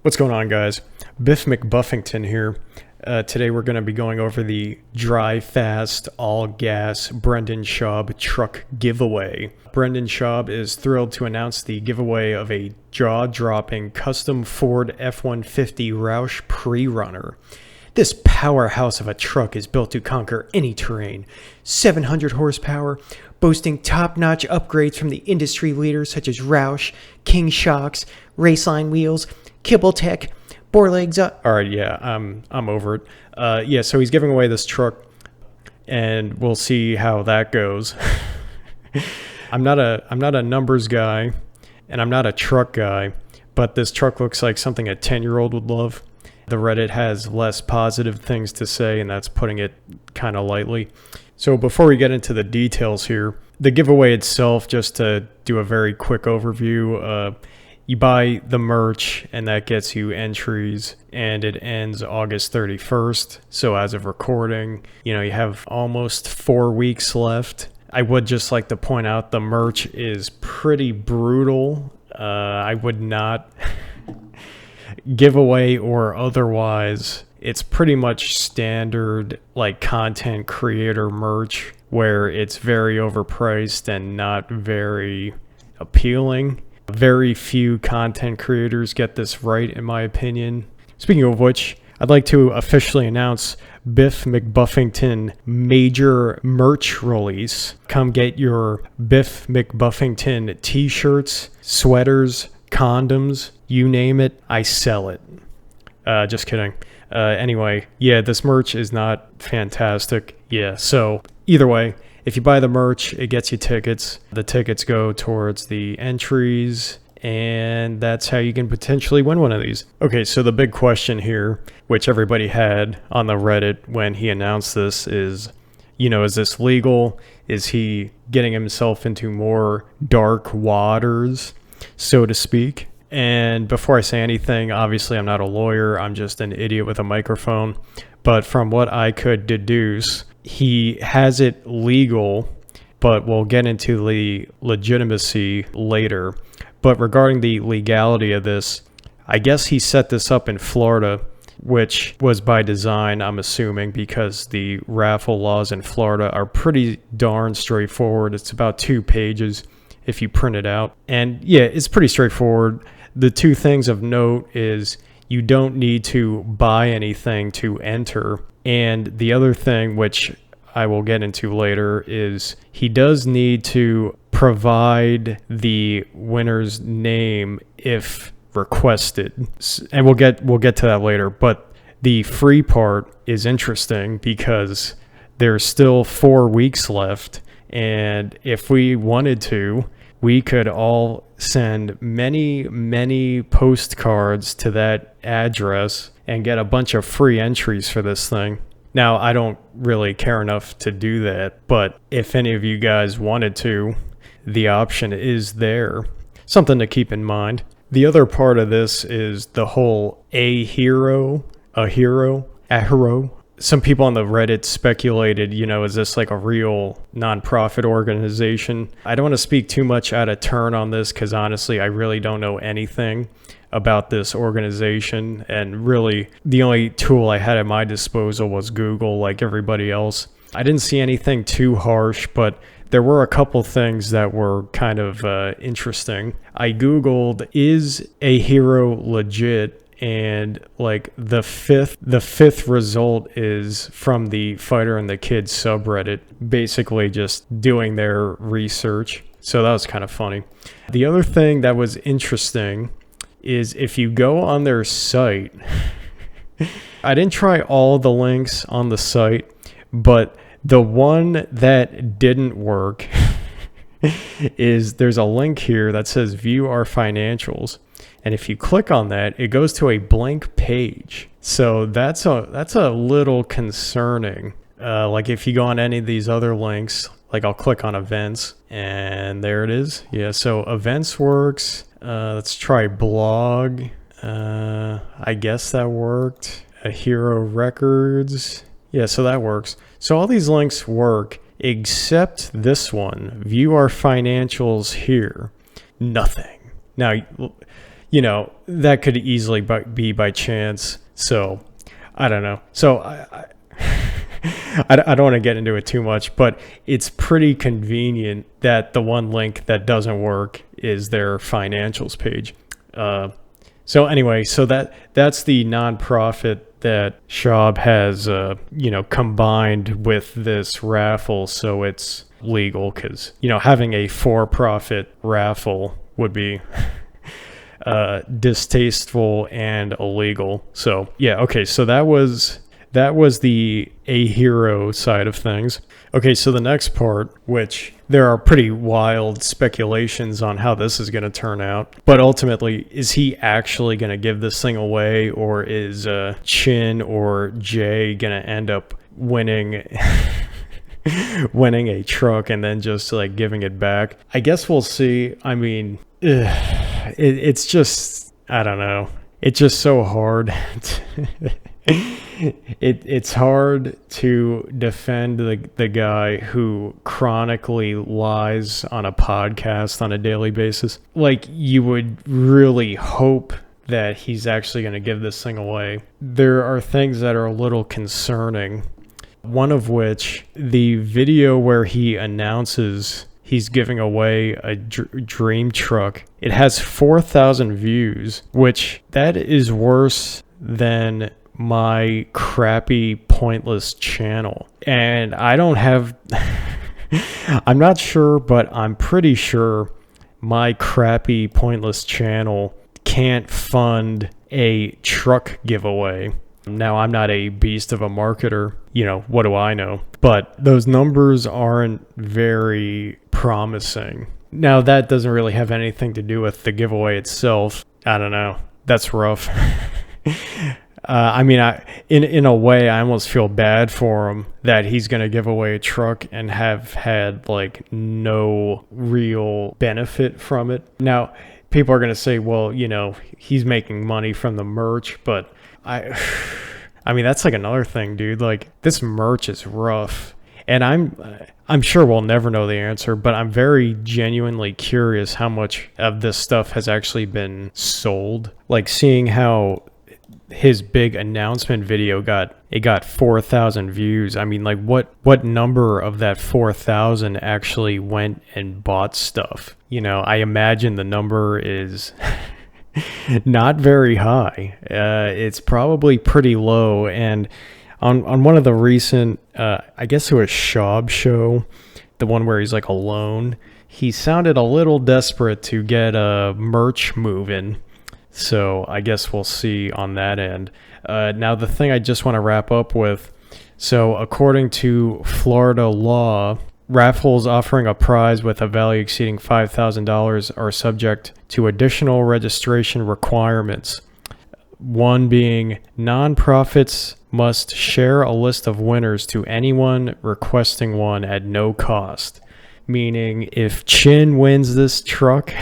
What's going on, guys? Biff McBuffington here. Today we're going to be going over the Drive Fast All-Gas Brendan Schaub truck giveaway. Brendan Schaub is thrilled to announce the giveaway of a jaw-dropping custom Ford F-150 Roush Pre-Runner. This powerhouse of a truck is built to conquer any terrain. 700 horsepower, boasting top-notch upgrades from the industry leaders such as Roush, King shocks, Raceline wheels, Kibble Tech, Bore legs up. All right, yeah, I'm over it. So he's giving away this truck, and we'll see how that goes. I'm not a numbers guy, and I'm not a truck guy, but this truck looks like something a 10-year-old would love. The Reddit has less positive things to say, and that's putting it kind of lightly. So before we get into the details here, the giveaway itself, just to do a very quick overview, you buy the merch, and that gets you entries, and it ends August 31st. So as of recording, you have almost 4 weeks left. I would just like to point out the merch is pretty brutal. I would not giveaway or otherwise. It's pretty much standard like content creator merch where it's very overpriced and not very appealing. Very few content creators get this right, in my opinion. Speaking of which, I'd like to officially announce Biff McBuffington major merch release. Come get your Biff McBuffington t-shirts, sweaters, condoms, you name it, I sell it. Just kidding. Anyway, yeah, this merch is not fantastic. Yeah, so either way, if you buy the merch, it gets you tickets. The tickets go towards the entries, and that's how you can potentially win one of these. Okay, so the big question here, which everybody had on the Reddit when he announced this is, is this legal? Is he getting himself into more dark waters, so to speak? And before I say anything, obviously I'm not a lawyer. I'm just an idiot with a microphone. But from what I could deduce, he has it legal, but we'll get into the legitimacy later. But regarding the legality of this, I guess he set this up in Florida, which was by design, I'm assuming, because the raffle laws in Florida are pretty darn straightforward. It's about 2 pages if you print it out. And yeah, it's pretty straightforward. The 2 things of note is you don't need to buy anything to enter. And the other thing, which I will get into later, is he does need to provide the winner's name if requested. And we'll get to that later. But the free part is interesting because there's still 4 weeks left. And if we wanted to, we could all send many postcards to that address and get a bunch of free entries for this thing. Now, I don't really care enough to do that, but if any of you guys wanted to, the option is there. Something to keep in mind. The other part of this is the whole a hero. Some people on the Reddit speculated, is this like a real nonprofit organization? I don't want to speak too much out of turn on this because honestly, I really don't know anything about this organization. And really, the only tool I had at my disposal was Google, like everybody else. I didn't see anything too harsh, but there were a couple things that were kind of interesting. I Googled, is a hero legit? And like the fifth result is from the Fighter and the Kid subreddit, basically just doing their research. So that was kind of funny. The other thing that was interesting is if you go on their site, I didn't try all the links on the site, but the one that didn't work is there's a link here that says view our financials. And if you click on that, it goes to a blank page. So that's a little concerning. Like if you go on any of these other links, like I'll click on events and there it is. Yeah, so events works. Let's try blog. I guess that worked. A hero records. Yeah, so that works. So all these links work except this one. View our financials here. Nothing. Now, that could easily be by chance. So I don't know. So I don't want to get into it too much, but it's pretty convenient that the one link that doesn't work is their financials page. So anyway, so that's the nonprofit that Schaub has, combined with this raffle, so it's legal, because, having a for-profit raffle would be distasteful and illegal. So yeah, okay, so that was the A Hero side of things. Okay, so the next part, which there are pretty wild speculations on how this is going to turn out, but ultimately, is he actually going to give this thing away, or is Chin or Jay going to end up winning winning a truck and then just like giving it back? I guess we'll see. I mean, it's just, I don't know. It's just so hard. It's hard to defend the guy who chronically lies on a podcast on a daily basis. Like, you would really hope that he's actually going to give this thing away. There are things that are a little concerning. One of which, the video where he announces he's giving away a dream truck. It has 4,000 views, which that is worse than my crappy, pointless channel. And I don't have... I'm not sure, but I'm pretty sure my crappy, pointless channel can't fund a truck giveaway. Now, I'm not a beast of a marketer. What do I know? But those numbers aren't very promising. Now, that doesn't really have anything to do with the giveaway itself. I don't know. That's rough. I mean, in a way, I almost feel bad for him that he's going to give away a truck and have had, like, no real benefit from it. Now, people are going to say, well, he's making money from the merch, but I mean, that's like another thing, dude. Like, this merch is rough. And I'm sure we'll never know the answer, but I'm very genuinely curious how much of this stuff has actually been sold. Like, seeing how his big announcement video got 4,000 views. I mean, like, what number of that 4,000 actually went and bought stuff? I imagine the number is not very high. It's probably pretty low. And on one of the recent, I guess it was Schaub show, the one where he's like alone, he sounded a little desperate to get a merch moving. So I guess we'll see on that end. Now, the thing I just want to wrap up with, so according to Florida law, raffles offering a prize with a value exceeding $5,000 are subject to additional registration requirements. One being, nonprofits must share a list of winners to anyone requesting one at no cost. Meaning, if Chin wins this truck,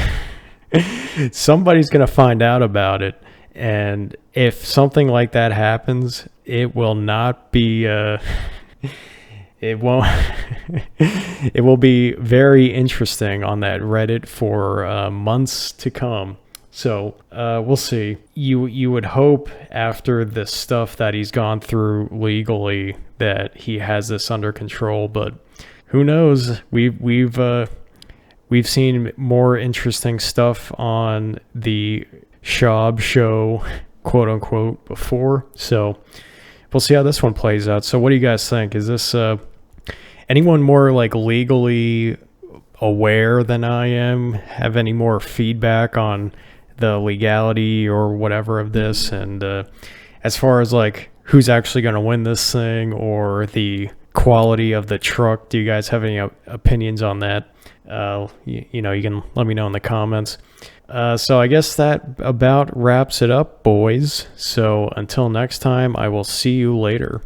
somebody's going to find out about it. And if something like that happens, it will not be... It won't. It will be very interesting on that Reddit for months to come. So we'll see. You would hope after the stuff that he's gone through legally that he has this under control, but who knows? We've seen more interesting stuff on the Schaub show, quote unquote, before. So we'll see how this one plays out. So what do you guys think? Is this anyone more like legally aware than I am? Have any more feedback on the legality or whatever of this? And as far as like who's actually going to win this thing or the quality of the truck, do you guys have any opinions on that? You can let me know in the comments. So I guess that about wraps it up, boys. So until next time, I will see you later.